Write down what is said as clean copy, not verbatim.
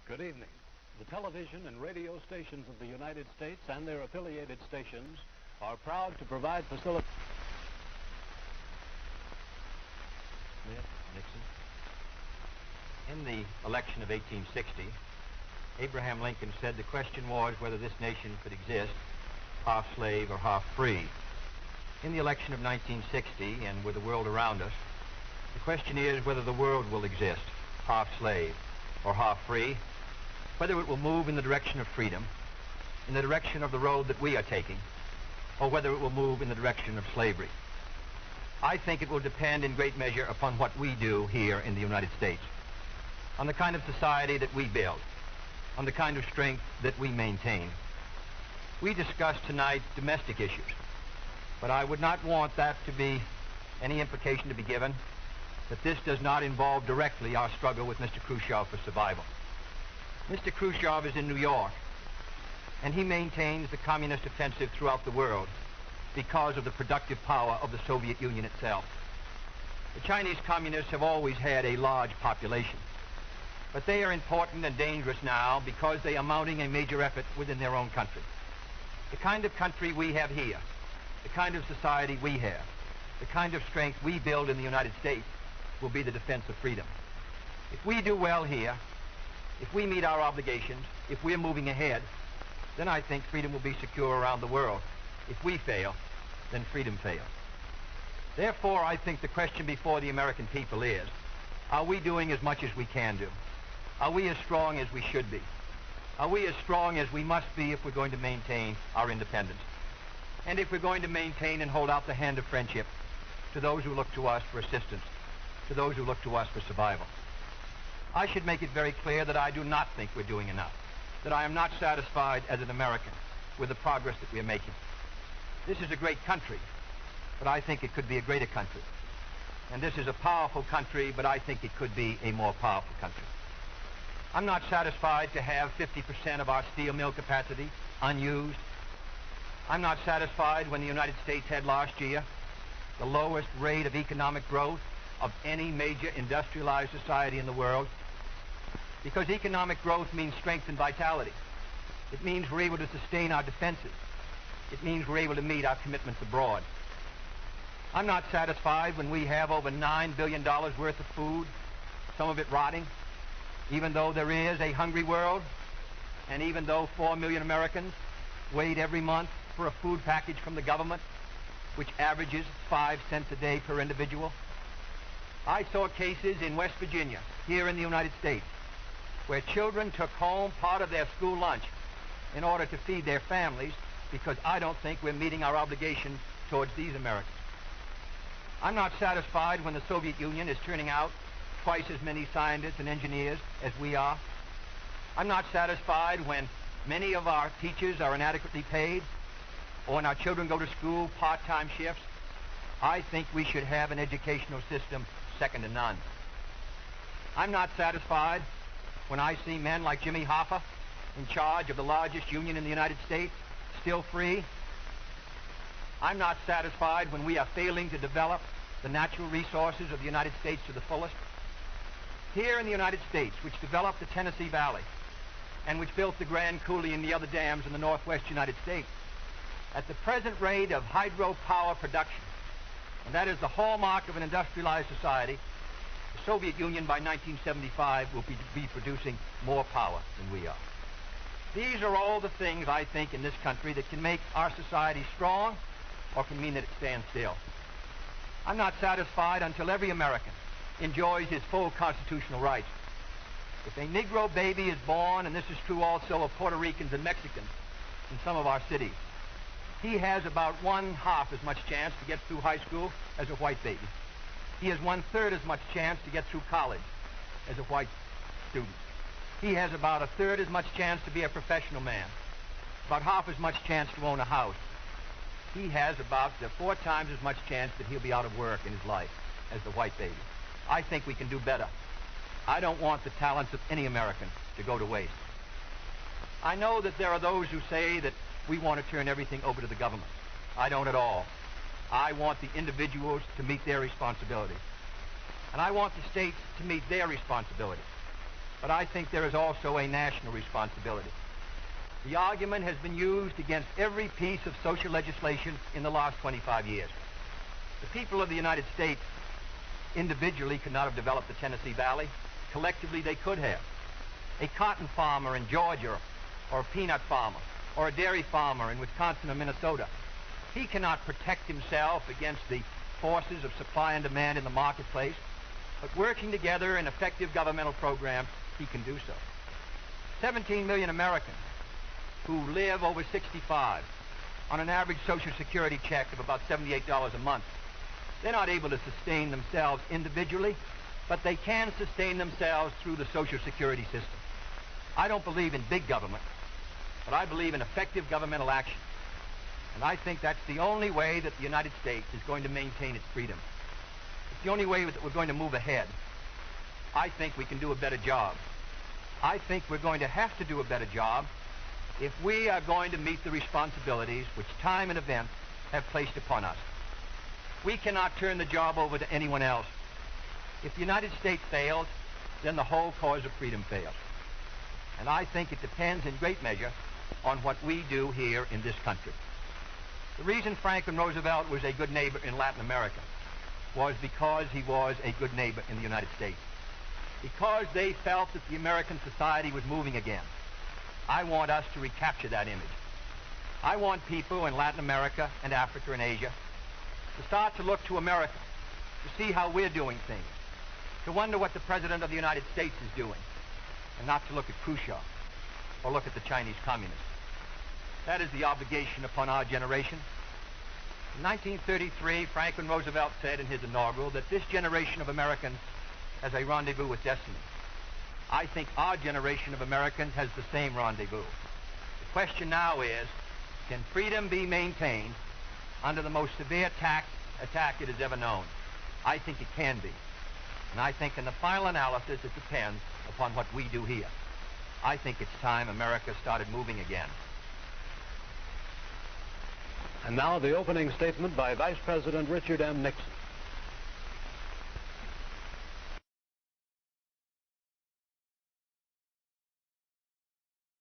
Good evening. The television and radio stations of the United States and their affiliated stations are proud to provide facilities. Nixon. In the election of 1860, Abraham Lincoln said the question was whether this nation could exist half slave or half free. In the election of 1960, and with the world around us, the question is whether the world will exist half slave or half free, whether it will move in the direction of freedom, in the direction of the road that we are taking, or whether it will move in the direction of slavery. I think it will depend in great measure upon what we do here in the United States, on the kind of society that we build, on the kind of strength that we maintain. We discussed tonight domestic issues, but I would not want that to be any implication to be given that this does not involve directly our struggle with Mr. Khrushchev for survival. Mr. Khrushchev is in New York, and he maintains the communist offensive throughout the world because of the productive power of the Soviet Union itself. The Chinese communists have always had a large population, but they are important and dangerous now because they are mounting a major effort within their own country. The kind of country we have here, the kind of society we have, the kind of strength we build in the United States will be the defense of freedom. If we do well here, if we meet our obligations, if we're moving ahead, then I think freedom will be secure around the world. If we fail, then freedom fails. Therefore, I think the question before the American people is, are we doing as much as we can do? Are we as strong as we should be? Are we as strong as we must be if we're going to maintain our independence? And if we're going to maintain and hold out the hand of friendship to those who look to us for assistance, to those who look to us for survival. I should make it very clear that I do not think we're doing enough, that I am not satisfied as an American with the progress that we are making. This is a great country, but I think it could be a greater country. And this is a powerful country, but I think it could be a more powerful country. I'm not satisfied to have 50% of our steel mill capacity unused. I'm not satisfied when the United States had last year the lowest rate of economic growth of any major industrialized society in the world, because economic growth means strength and vitality. It means we're able to sustain our defenses. It means we're able to meet our commitments abroad. I'm not satisfied when we have over $9 billion worth of food, some of it rotting, even though there is a hungry world, and even though 4 million Americans wait every month for a food package from the government, which averages 5 cents a day per individual. I saw cases in West Virginia, here in the United States, where children took home part of their school lunch in order to feed their families, because I don't think we're meeting our obligations towards these Americans. I'm not satisfied when the Soviet Union is turning out twice as many scientists and engineers as we are. I'm not satisfied when many of our teachers are inadequately paid, or when our children go to school part-time shifts. I think we should have an educational system second to none. I'm not satisfied when I see men like Jimmy Hoffa in charge of the largest union in the United States, still free. I'm not satisfied when we are failing to develop the natural resources of the United States to the fullest. Here in the United States, which developed the Tennessee Valley and which built the Grand Coulee and the other dams in the northwest United States, at the present rate of hydropower production, and that is the hallmark of an industrialized society, the Soviet Union by 1975 will be producing more power than we are. These are all the things, I think, in this country that can make our society strong or can mean that it stands still. I'm not satisfied until every American enjoys his full constitutional rights. If a Negro baby is born, and this is true also of Puerto Ricans and Mexicans in some of our cities, he has about 1/2 as much chance to get through high school as a white baby. He has 1/3 as much chance to get through college as a white student. He has about 1/3 as much chance to be a professional man, about 1/2 as much chance to own a house. He has about 4 times as much chance that he'll be out of work in his life as the white baby. I think we can do better. I don't want the talents of any American to go to waste. I know that there are those who say that we want to turn everything over to the government. I don't at all. I want the individuals to meet their responsibilities. And I want the states to meet their responsibilities. but I think there is also a national responsibility. The argument has been used against every piece of social legislation in the last 25 years. The people of the United States individually could not have developed the Tennessee Valley. Collectively, they could have. A cotton farmer in Georgia, or a peanut farmer, or a dairy farmer in Wisconsin or Minnesota, he cannot protect himself against the forces of supply and demand in the marketplace, but working together in effective governmental programs, he can do so. 17 million Americans who live over 65 on an average Social Security check of about $78 a month. They're not able to sustain themselves individually, but they can sustain themselves through the Social Security system. I don't believe in big government, but I believe in effective governmental action. And I think that's the only way that the United States is going to maintain its freedom. It's the only way that we're going to move ahead. I think we can do a better job. I think we're going to have to do a better job if we are going to meet the responsibilities which time and events have placed upon us. We cannot turn the job over to anyone else. If the United States fails, then the whole cause of freedom fails. And I think it depends in great measure on what we do here in this country. The reason Franklin Roosevelt was a good neighbor in Latin America was because he was a good neighbor in the United States. Because they felt that the American society was moving again. I want us to recapture that image. I want people in Latin America and Africa and Asia to start to look to America, to see how we're doing things, to wonder what the President of the United States is doing, and not to look at Khrushchev or look at the Chinese communists. That is the obligation upon our generation. In 1933, Franklin Roosevelt said in his inaugural that this generation of Americans has a rendezvous with destiny. I think our generation of Americans has the same rendezvous. The question now is, can freedom be maintained under the most severe attack it has ever known? I think it can be. And I think in the final analysis, it depends upon what we do here. I think it's time America started moving again. And now the opening statement by Vice President Richard M. Nixon.